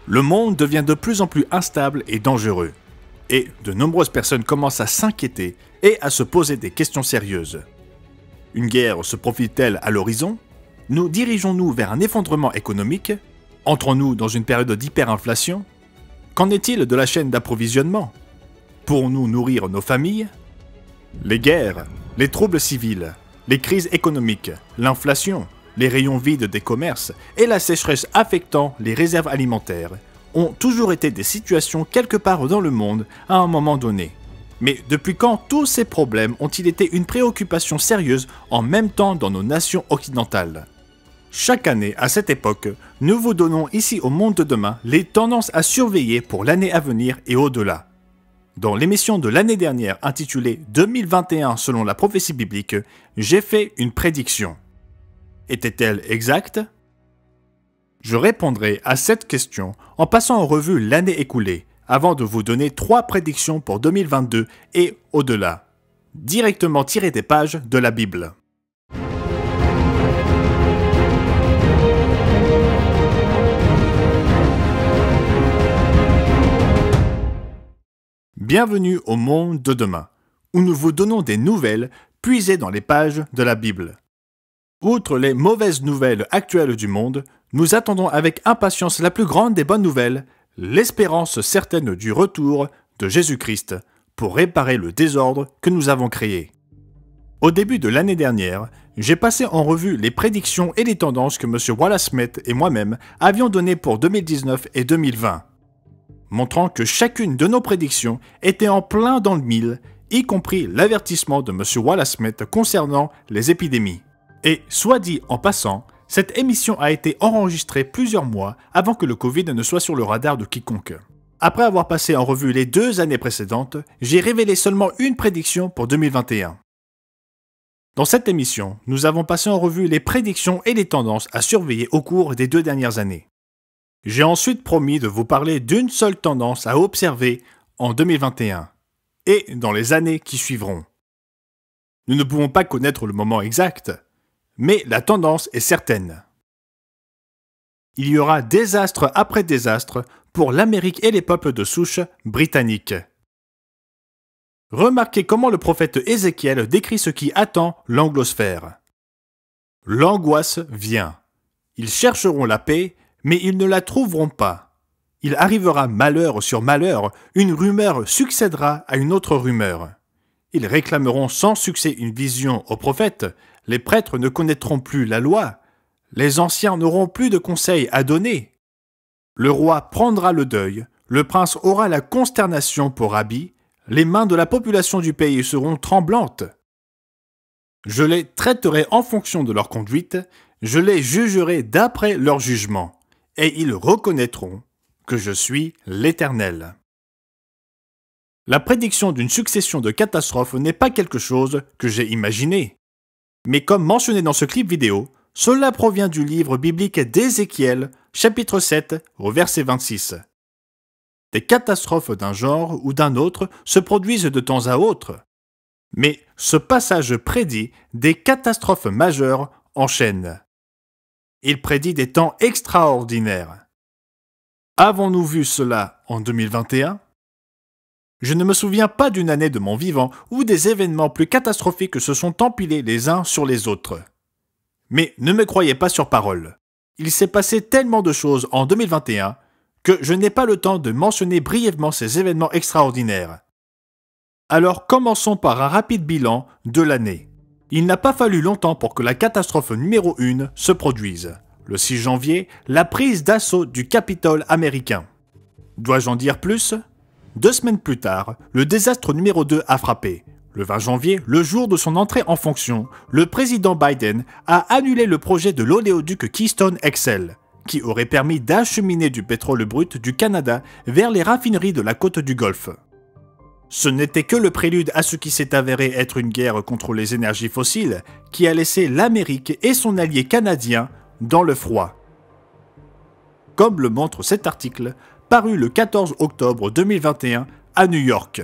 Le monde devient de plus en plus instable et dangereux. Et de nombreuses personnes commencent à s'inquiéter et à se poser des questions sérieuses. Une guerre se profile-t-elle à l'horizon? Nous dirigeons-nous vers un effondrement économique? Entrons-nous dans une période d'hyperinflation? Qu'en est-il de la chaîne d'approvisionnement? Pourrons-nous nourrir nos familles? Les guerres, les troubles civils, les crises économiques, l'inflation, les rayons vides des commerces et la sécheresse affectant les réserves alimentaires ont toujours été des situations quelque part dans le monde à un moment donné. Mais depuis quand tous ces problèmes ont-ils été une préoccupation sérieuse en même temps dans nos nations occidentales? Chaque année, à cette époque, nous vous donnons ici au Monde de Demain les tendances à surveiller pour l'année à venir et au-delà. Dans l'émission de l'année dernière intitulée « 2021 selon la prophétie biblique », j'ai fait une prédiction. Était-elle exacte? Je répondrai à cette question en passant en revue l'année écoulée, avant de vous donner 3 prédictions pour 2022 et au-delà, directement tirées des pages de la Bible. Bienvenue au Monde de Demain, où nous vous donnons des nouvelles puisées dans les pages de la Bible. Outre les mauvaises nouvelles actuelles du monde, nous attendons avec impatience la plus grande des bonnes nouvelles, l'espérance certaine du retour de Jésus-Christ pour réparer le désordre que nous avons créé. Au début de l'année dernière, j'ai passé en revue les prédictions et les tendances que M. Wallace Smith et moi-même avions données pour 2019 et 2020, montrant que chacune de nos prédictions était en plein dans le mille, y compris l'avertissement de M. Wallace Smith concernant les épidémies. Et soit dit en passant, cette émission a été enregistrée plusieurs mois avant que le Covid ne soit sur le radar de quiconque. Après avoir passé en revue les 2 années précédentes, j'ai révélé seulement une prédiction pour 2021. Dans cette émission, nous avons passé en revue les prédictions et les tendances à surveiller au cours des 2 dernières années. J'ai ensuite promis de vous parler d'une seule tendance à observer en 2021 et dans les années qui suivront. Nous ne pouvons pas connaître le moment exact, mais la tendance est certaine. Il y aura désastre après désastre pour l'Amérique et les peuples de souche britanniques. Remarquez comment le prophète Ézéchiel décrit ce qui attend l'anglosphère. L'angoisse vient. Ils chercheront la paix, mais ils ne la trouveront pas. Il arrivera malheur sur malheur, une rumeur succédera à une autre rumeur. Ils réclameront sans succès une vision au prophète, les prêtres ne connaîtront plus la loi, les anciens n'auront plus de conseils à donner. Le roi prendra le deuil, le prince aura la consternation pour habit, les mains de la population du pays seront tremblantes. Je les traiterai en fonction de leur conduite, je les jugerai d'après leur jugement, et ils reconnaîtront que je suis l'Éternel. La prédiction d'une succession de catastrophes n'est pas quelque chose que j'ai imaginé. Mais comme mentionné dans ce clip vidéo, cela provient du livre biblique d'Ézéchiel, chapitre 7, au verset 26. Des catastrophes d'un genre ou d'un autre se produisent de temps à autre. Mais ce passage prédit des catastrophes majeures en chaîne. Il prédit des temps extraordinaires. Avons-nous vu cela en 2021? Je ne me souviens pas d'une année de mon vivant où des événements plus catastrophiques se sont empilés les uns sur les autres. Mais ne me croyez pas sur parole. Il s'est passé tellement de choses en 2021 que je n'ai pas le temps de mentionner brièvement ces événements extraordinaires. Alors commençons par un rapide bilan de l'année. Il n'a pas fallu longtemps pour que la catastrophe numéro 1 se produise. Le 6 janvier, la prise d'assaut du Capitole américain. Dois-je en dire plus ? 2 semaines plus tard, le désastre numéro 2 a frappé. Le 20 janvier, le jour de son entrée en fonction, le président Biden a annulé le projet de l'oléoduc Keystone XL, qui aurait permis d'acheminer du pétrole brut du Canada vers les raffineries de la côte du Golfe. Ce n'était que le prélude à ce qui s'est avéré être une guerre contre les énergies fossiles qui a laissé l'Amérique et son allié canadien dans le froid. Comme le montre cet article, paru le 14 octobre 2021 à New York.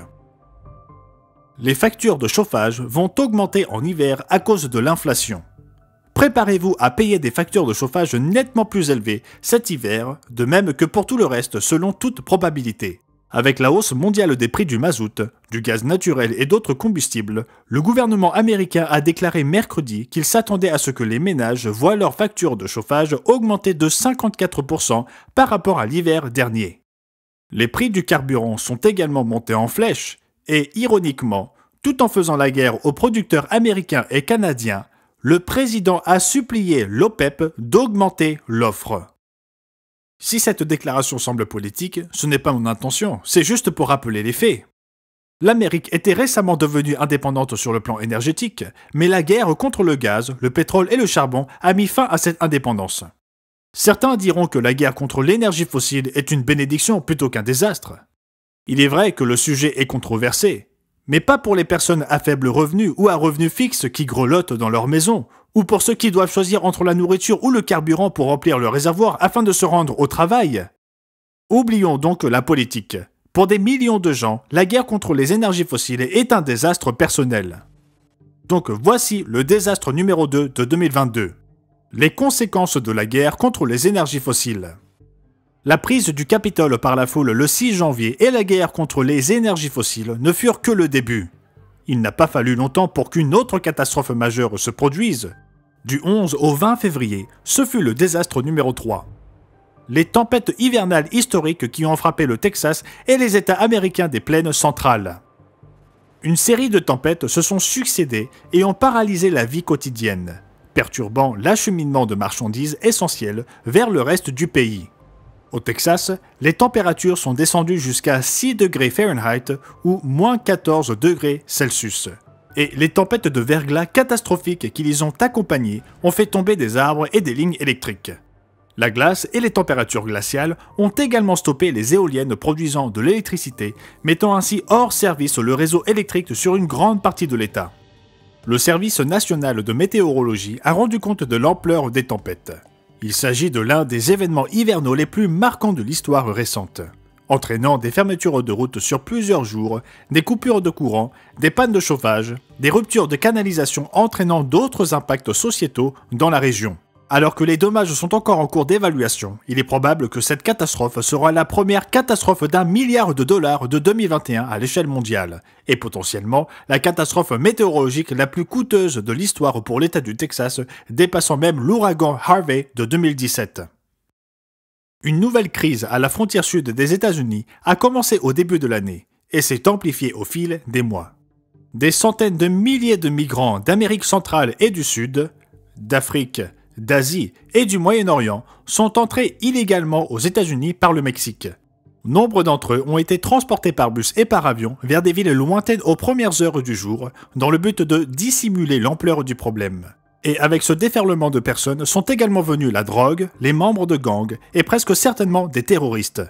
Les factures de chauffage vont augmenter en hiver à cause de l'inflation. Préparez-vous à payer des factures de chauffage nettement plus élevées cet hiver, de même que pour tout le reste selon toute probabilité. Avec la hausse mondiale des prix du mazout, du gaz naturel et d'autres combustibles, le gouvernement américain a déclaré mercredi qu'il s'attendait à ce que les ménages voient leurs factures de chauffage augmenter de 54% par rapport à l'hiver dernier. Les prix du carburant sont également montés en flèche et, ironiquement, tout en faisant la guerre aux producteurs américains et canadiens, le président a supplié l'OPEP d'augmenter l'offre. Si cette déclaration semble politique, ce n'est pas mon intention, c'est juste pour rappeler les faits. L'Amérique était récemment devenue indépendante sur le plan énergétique, mais la guerre contre le gaz, le pétrole et le charbon a mis fin à cette indépendance. Certains diront que la guerre contre l'énergie fossile est une bénédiction plutôt qu'un désastre. Il est vrai que le sujet est controversé, mais pas pour les personnes à faible revenu ou à revenu fixe qui grelottent dans leur maison, ou pour ceux qui doivent choisir entre la nourriture ou le carburant pour remplir le réservoir afin de se rendre au travail. Oublions donc la politique. Pour des millions de gens, la guerre contre les énergies fossiles est un désastre personnel. Donc voici le désastre numéro 2 de 2022. Les conséquences de la guerre contre les énergies fossiles. La prise du Capitole par la foule le 6 janvier et la guerre contre les énergies fossiles ne furent que le début. Il n'a pas fallu longtemps pour qu'une autre catastrophe majeure se produise. Du 11 au 20 février, ce fut le désastre numéro 3. Les tempêtes hivernales historiques qui ont frappé le Texas et les États américains des plaines centrales. Une série de tempêtes se sont succédées et ont paralysé la vie quotidienne, perturbant l'acheminement de marchandises essentielles vers le reste du pays. Au Texas, les températures sont descendues jusqu'à 6 degrés Fahrenheit ou moins 14 degrés Celsius. Et les tempêtes de verglas catastrophiques qui les ont accompagnées ont fait tomber des arbres et des lignes électriques. La glace et les températures glaciales ont également stoppé les éoliennes produisant de l'électricité, mettant ainsi hors service le réseau électrique sur une grande partie de l'État. Le Service national de météorologie a rendu compte de l'ampleur des tempêtes. Il s'agit de l'un des événements hivernaux les plus marquants de l'histoire récente, entraînant des fermetures de routes sur plusieurs jours, des coupures de courant, des pannes de chauffage, des ruptures de canalisation entraînant d'autres impacts sociétaux dans la région. Alors que les dommages sont encore en cours d'évaluation, il est probable que cette catastrophe sera la première catastrophe d'1 milliard de dollars de 2021 à l'échelle mondiale, et potentiellement la catastrophe météorologique la plus coûteuse de l'histoire pour l'État du Texas, dépassant même l'ouragan Harvey de 2017. Une nouvelle crise à la frontière sud des États-Unis a commencé au début de l'année, et s'est amplifiée au fil des mois. Des centaines de milliers de migrants d'Amérique centrale et du Sud, d'Afrique, d'Asie et du Moyen-Orient sont entrés illégalement aux États-Unis par le Mexique. Nombre d'entre eux ont été transportés par bus et par avion vers des villes lointaines aux premières heures du jour, dans le but de dissimuler l'ampleur du problème. Et avec ce déferlement de personnes sont également venus la drogue, les membres de gangs et presque certainement des terroristes.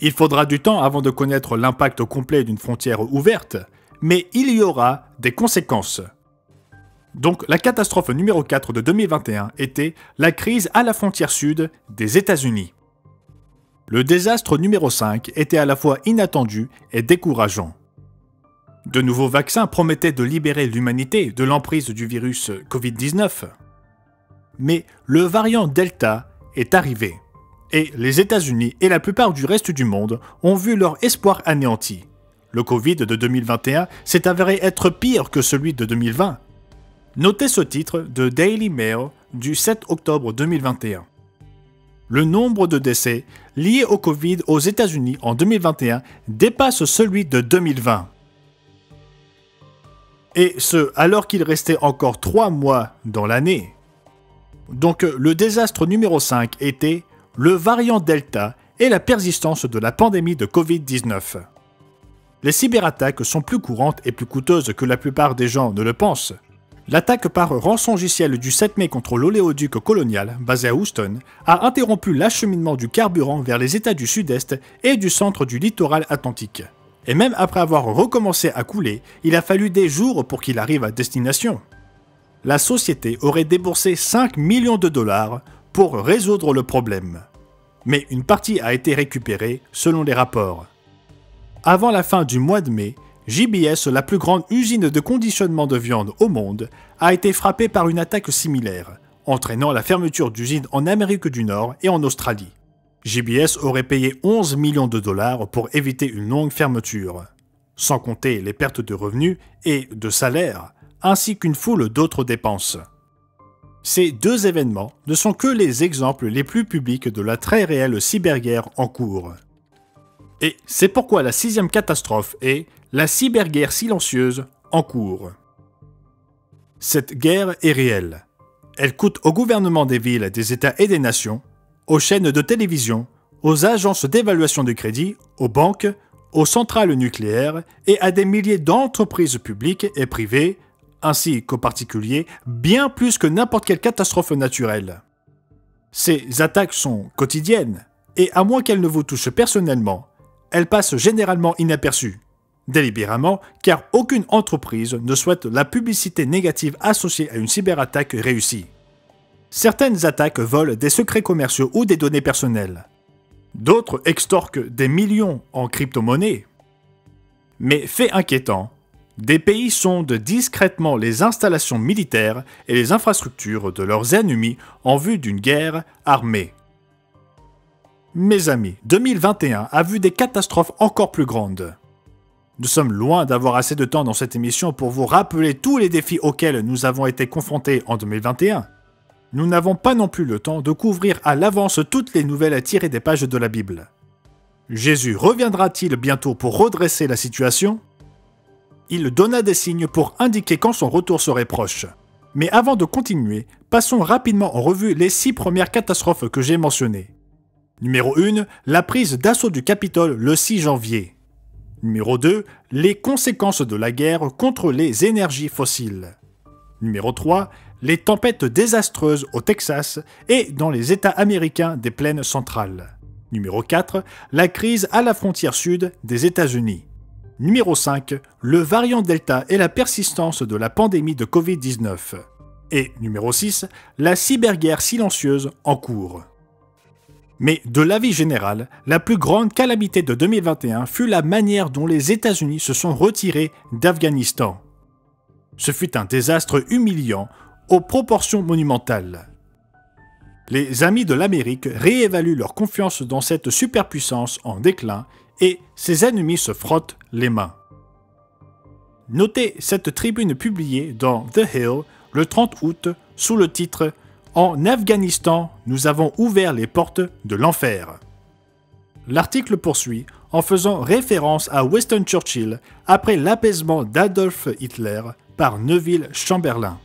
Il faudra du temps avant de connaître l'impact complet d'une frontière ouverte, mais il y aura des conséquences. Donc la catastrophe numéro 4 de 2021 était la crise à la frontière sud des États-Unis. Le désastre numéro 5 était à la fois inattendu et décourageant. De nouveaux vaccins promettaient de libérer l'humanité de l'emprise du virus Covid-19. Mais le variant Delta est arrivé, et les États-Unis et la plupart du reste du monde ont vu leur espoir anéanti. Le Covid de 2021 s'est avéré être pire que celui de 2020. Notez ce titre de Daily Mail du 7 octobre 2021. Le nombre de décès liés au Covid aux États-Unis en 2021 dépasse celui de 2020. Et ce, alors qu'il restait encore 3 mois dans l'année. Donc le désastre numéro 5 était le variant Delta et la persistance de la pandémie de Covid-19. Les cyberattaques sont plus courantes et plus coûteuses que la plupart des gens ne le pensent. L'attaque par rançongiciel du 7 mai contre l'oléoduc Colonial, basé à Houston, a interrompu l'acheminement du carburant vers les États du Sud-Est et du centre du littoral atlantique. Et même après avoir recommencé à couler, il a fallu des jours pour qu'il arrive à destination. La société aurait déboursé 5 millions de dollars pour résoudre le problème. Mais une partie a été récupérée selon les rapports. Avant la fin du mois de mai, JBS, la plus grande usine de conditionnement de viande au monde, a été frappée par une attaque similaire, entraînant la fermeture d'usines en Amérique du Nord et en Australie. JBS aurait payé 11 millions de dollars pour éviter une longue fermeture, sans compter les pertes de revenus et de salaires, ainsi qu'une foule d'autres dépenses. Ces deux événements ne sont que les exemples les plus publics de la très réelle cyberguerre en cours. Et c'est pourquoi la sixième catastrophe est la cyberguerre silencieuse en cours. Cette guerre est réelle. Elle coûte au gouvernement des villes, des États et des nations, aux chaînes de télévision, aux agences d'évaluation de crédit, aux banques, aux centrales nucléaires et à des milliers d'entreprises publiques et privées, ainsi qu'aux particuliers, bien plus que n'importe quelle catastrophe naturelle. Ces attaques sont quotidiennes, et à moins qu'elles ne vous touchent personnellement, elles passent généralement inaperçues, délibérément, car aucune entreprise ne souhaite la publicité négative associée à une cyberattaque réussie. Certaines attaques volent des secrets commerciaux ou des données personnelles. D'autres extorquent des millions en crypto-monnaies. Mais fait inquiétant, des pays sondent discrètement les installations militaires et les infrastructures de leurs ennemis en vue d'une guerre armée. Mes amis, 2021 a vu des catastrophes encore plus grandes. Nous sommes loin d'avoir assez de temps dans cette émission pour vous rappeler tous les défis auxquels nous avons été confrontés en 2021. Nous n'avons pas non plus le temps de couvrir à l'avance toutes les nouvelles tirées des pages de la Bible. Jésus reviendra-t-il bientôt pour redresser la situation ? Il donna des signes pour indiquer quand son retour serait proche. Mais avant de continuer, passons rapidement en revue les 6 premières catastrophes que j'ai mentionnées. Numéro 1, la prise d'assaut du Capitole le 6 janvier. Numéro 2, les conséquences de la guerre contre les énergies fossiles. Numéro 3, les tempêtes désastreuses au Texas et dans les États américains des plaines centrales. Numéro 4, la crise à la frontière sud des États-Unis. Numéro 5, le variant Delta et la persistance de la pandémie de Covid-19. Et numéro 6, la cyberguerre silencieuse en cours. Mais de l'avis général, la plus grande calamité de 2021 fut la manière dont les États-Unis se sont retirés d'Afghanistan. Ce fut un désastre humiliant aux proportions monumentales. Les amis de l'Amérique réévaluent leur confiance dans cette superpuissance en déclin et ses ennemis se frottent les mains. Notez cette tribune publiée dans The Hill le 30 août sous le titre « En Afghanistan, nous avons ouvert les portes de l'enfer ». L'article poursuit en faisant référence à Winston Churchill après l'apaisement d'Adolf Hitler par Neville Chamberlain.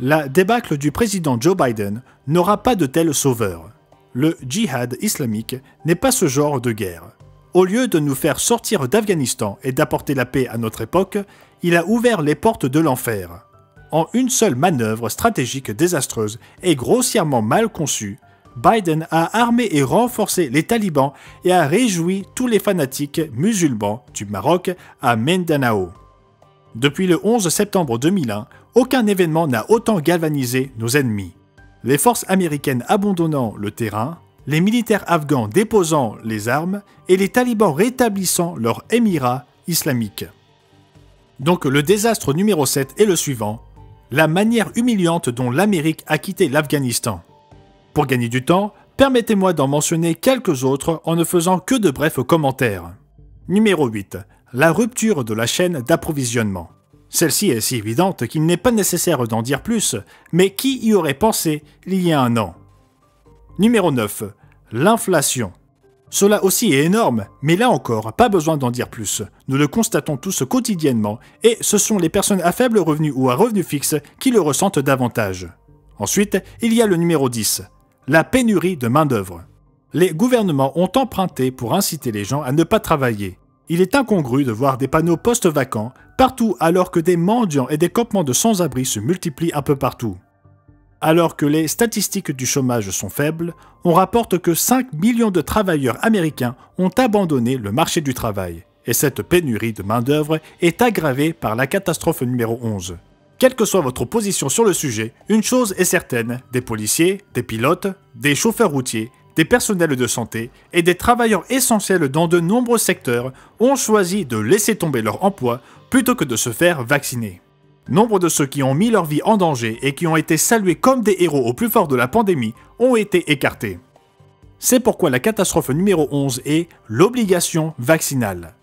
La débâcle du président Joe Biden n'aura pas de tel sauveur. Le djihad islamique n'est pas ce genre de guerre. Au lieu de nous faire sortir d'Afghanistan et d'apporter la paix à notre époque, il a ouvert les portes de l'enfer. En une seule manœuvre stratégique désastreuse et grossièrement mal conçue, Biden a armé et renforcé les talibans et a réjoui tous les fanatiques musulmans du Maroc à Mindanao. Depuis le 11 septembre 2001, aucun événement n'a autant galvanisé nos ennemis. Les forces américaines abandonnant le terrain, les militaires afghans déposant les armes et les talibans rétablissant leur émirat islamique. Donc le désastre numéro 7 est le suivant, la manière humiliante dont l'Amérique a quitté l'Afghanistan. Pour gagner du temps, permettez-moi d'en mentionner quelques autres en ne faisant que de brefs commentaires. Numéro 8. La rupture de la chaîne d'approvisionnement. Celle-ci est si évidente qu'il n'est pas nécessaire d'en dire plus, mais qui y aurait pensé il y a un an? Numéro 9. L'inflation. Cela aussi est énorme, mais là encore, pas besoin d'en dire plus. Nous le constatons tous quotidiennement, et ce sont les personnes à faible revenu ou à revenu fixe qui le ressentent davantage. Ensuite, il y a le numéro 10. La pénurie de main-d'œuvre. Les gouvernements ont emprunté pour inciter les gens à ne pas travailler. Il est incongru de voir des panneaux postes vacants partout alors que des mendiants et des campements de sans-abri se multiplient un peu partout. Alors que les statistiques du chômage sont faibles, on rapporte que 5 millions de travailleurs américains ont abandonné le marché du travail. Et cette pénurie de main-d'œuvre est aggravée par la catastrophe numéro 11. Quelle que soit votre position sur le sujet, une chose est certaine, des policiers, des pilotes, des chauffeurs routiers, des personnels de santé et des travailleurs essentiels dans de nombreux secteurs ont choisi de laisser tomber leur emploi plutôt que de se faire vacciner. Nombre de ceux qui ont mis leur vie en danger et qui ont été salués comme des héros au plus fort de la pandémie ont été écartés. C'est pourquoi la catastrophe numéro 11 est l'obligation vaccinale.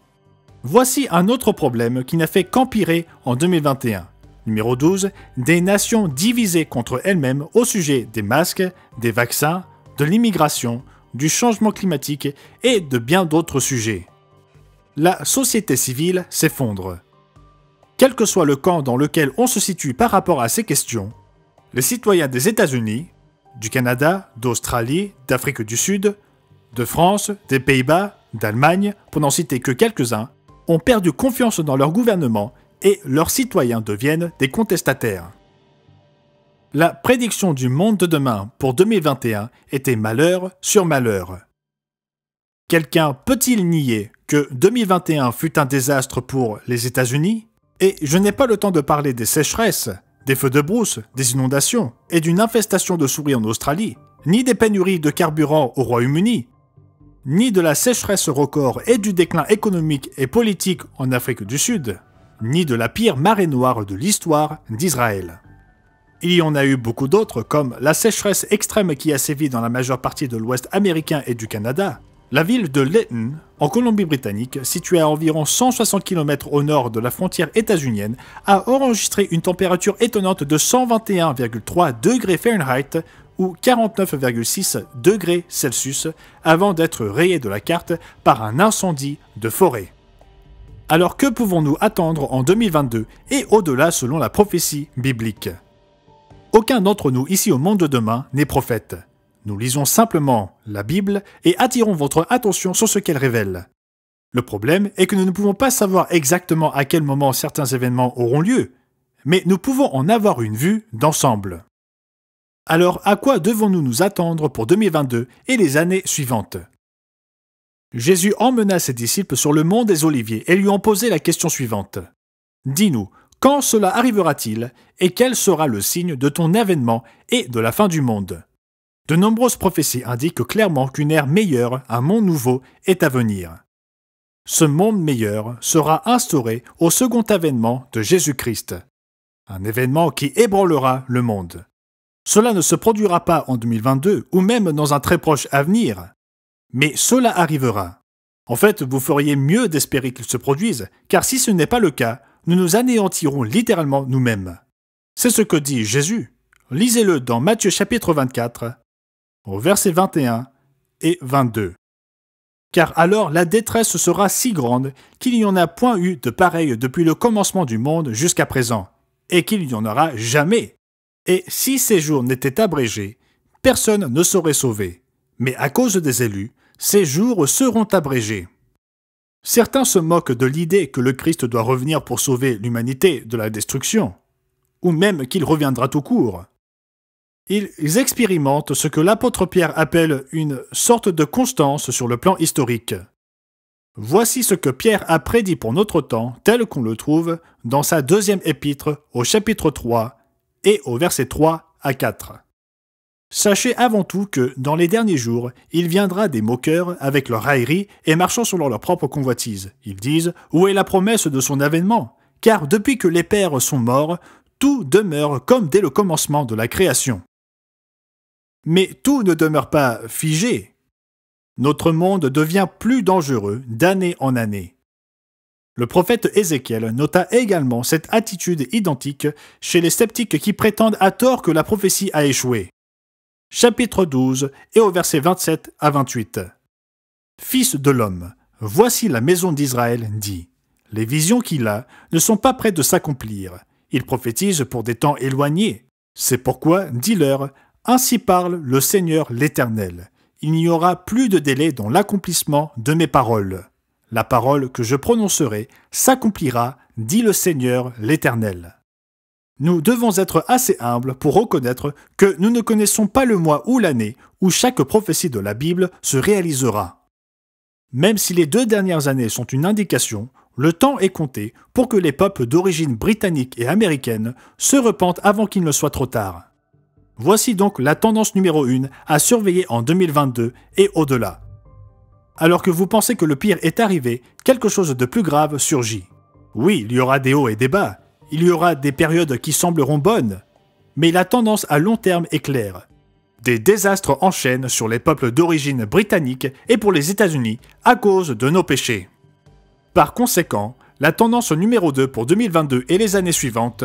Voici un autre problème qui n'a fait qu'empirer en 2021. Numéro 12, des nations divisées contre elles-mêmes au sujet des masques, des vaccins, de l'immigration, du changement climatique et de bien d'autres sujets. La société civile s'effondre. Quel que soit le camp dans lequel on se situe par rapport à ces questions, les citoyens des États-Unis, du Canada, d'Australie, d'Afrique du Sud, de France, des Pays-Bas, d'Allemagne, pour n'en citer que quelques-uns, ont perdu confiance dans leur gouvernement et leurs citoyens deviennent des contestataires. La prédiction du monde de demain pour 2021 était malheur sur malheur. Quelqu'un peut-il nier que 2021 fut un désastre pour les États-Unis? Et je n'ai pas le temps de parler des sécheresses, des feux de brousse, des inondations et d'une infestation de souris en Australie, ni des pénuries de carburant au Royaume-Uni, ni de la sécheresse record et du déclin économique et politique en Afrique du Sud, ni de la pire marée noire de l'histoire d'Israël. Il y en a eu beaucoup d'autres, comme la sécheresse extrême qui a sévi dans la majeure partie de l'Ouest américain et du Canada. La ville de Lytton, en Colombie-Britannique, située à environ 160 km au nord de la frontière états-unienne, a enregistré une température étonnante de 121,3 degrés Fahrenheit ou 49,6 degrés Celsius avant d'être rayée de la carte par un incendie de forêt. Alors que pouvons-nous attendre en 2022 et au-delà selon la prophétie biblique? Aucun d'entre nous ici au monde de demain n'est prophète. Nous lisons simplement la Bible et attirons votre attention sur ce qu'elle révèle. Le problème est que nous ne pouvons pas savoir exactement à quel moment certains événements auront lieu, mais nous pouvons en avoir une vue d'ensemble. Alors à quoi devons-nous nous attendre pour 2022 et les années suivantes? Jésus emmena ses disciples sur le mont des Oliviers et lui ont posé la question suivante. Dis-nous, quand cela arrivera-t-il et quel sera le signe de ton avènement et de la fin du monde? De nombreuses prophéties indiquent clairement qu'une ère meilleure, un monde nouveau, est à venir. Ce monde meilleur sera instauré au second avènement de Jésus-Christ, un événement qui ébranlera le monde. Cela ne se produira pas en 2022 ou même dans un très proche avenir, mais cela arrivera. En fait, vous feriez mieux d'espérer qu'il se produise, car si ce n'est pas le cas, nous nous anéantirons littéralement nous-mêmes. C'est ce que dit Jésus. Lisez-le dans Matthieu chapitre 24, au verset 21 et 22. Car alors la détresse sera si grande qu'il n'y en a point eu de pareil depuis le commencement du monde jusqu'à présent, et qu'il n'y en aura jamais. Et si ces jours n'étaient abrégés, personne ne serait sauvé. Mais à cause des élus, ces jours seront abrégés. Certains se moquent de l'idée que le Christ doit revenir pour sauver l'humanité de la destruction, ou même qu'il reviendra tout court. Ils expérimentent ce que l'apôtre Pierre appelle une sorte de constance sur le plan historique. Voici ce que Pierre a prédit pour notre temps, tel qu'on le trouve dans sa deuxième épître au chapitre 3 et au verset 3 à 4. Sachez avant tout que, dans les derniers jours, il viendra des moqueurs avec leur raillerie et marchant selon leur propre convoitise. Ils disent « Où est la promesse de son avènement? Car depuis que les pères sont morts, tout demeure comme dès le commencement de la création. » Mais tout ne demeure pas figé. Notre monde devient plus dangereux d'année en année. Le prophète Ézéchiel nota également cette attitude identique chez les sceptiques qui prétendent à tort que la prophétie a échoué. Chapitre 12 et au verset 27 à 28. Fils de l'homme, voici la maison d'Israël dit. Les visions qu'il a ne sont pas près de s'accomplir. Il prophétise pour des temps éloignés. C'est pourquoi, dis-leur, ainsi parle le Seigneur l'Éternel. Il n'y aura plus de délai dans l'accomplissement de mes paroles. La parole que je prononcerai s'accomplira, dit le Seigneur l'Éternel. Nous devons être assez humbles pour reconnaître que nous ne connaissons pas le mois ou l'année où chaque prophétie de la Bible se réalisera. Même si les 2 dernières années sont une indication, le temps est compté pour que les peuples d'origine britannique et américaine se repentent avant qu'il ne soit trop tard. Voici donc la tendance numéro 1 à surveiller en 2022 et au-delà. Alors que vous pensez que le pire est arrivé, quelque chose de plus grave surgit. Oui, il y aura des hauts et des bas. Il y aura des périodes qui sembleront bonnes, mais la tendance à long terme est claire. Des désastres enchaînent sur les peuples d'origine britannique et pour les États-Unis à cause de nos péchés. Par conséquent, la tendance numéro 2 pour 2022 et les années suivantes,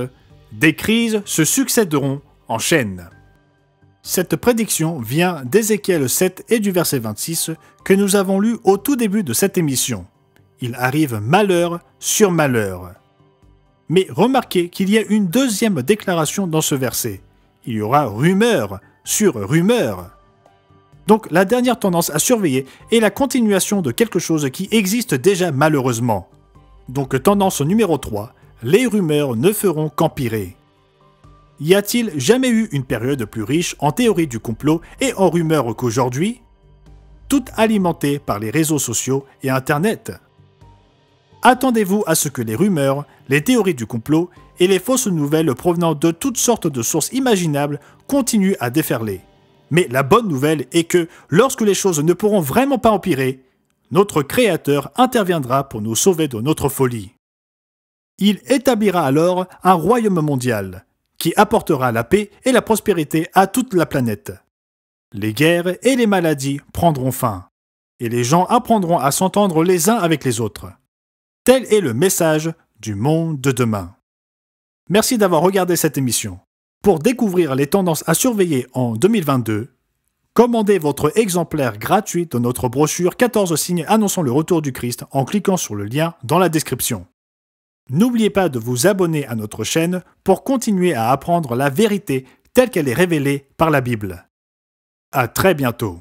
des crises se succéderont en chaîne. Cette prédiction vient d'Ézéchiel 7 et du verset 26 que nous avons lu au tout début de cette émission. Il arrive malheur sur malheur. Mais remarquez qu'il y a une deuxième déclaration dans ce verset. Il y aura rumeur sur rumeur. Donc la dernière tendance à surveiller est la continuation de quelque chose qui existe déjà malheureusement. Donc tendance numéro 3, les rumeurs ne feront qu'empirer. Y a-t-il jamais eu une période plus riche en théories du complot et en rumeurs qu'aujourd'hui? Toutes alimentées par les réseaux sociaux et Internet. Attendez-vous à ce que les rumeurs, les théories du complot et les fausses nouvelles provenant de toutes sortes de sources imaginables continuent à déferler. Mais la bonne nouvelle est que, lorsque les choses ne pourront vraiment pas empirer, notre Créateur interviendra pour nous sauver de notre folie. Il établira alors un royaume mondial, qui apportera la paix et la prospérité à toute la planète. Les guerres et les maladies prendront fin, et les gens apprendront à s'entendre les uns avec les autres. Tel est le message du monde de demain. Merci d'avoir regardé cette émission. Pour découvrir les tendances à surveiller en 2022, commandez votre exemplaire gratuit de notre brochure 14 signes annonçant le retour du Christ en cliquant sur le lien dans la description. N'oubliez pas de vous abonner à notre chaîne pour continuer à apprendre la vérité telle qu'elle est révélée par la Bible. À très bientôt.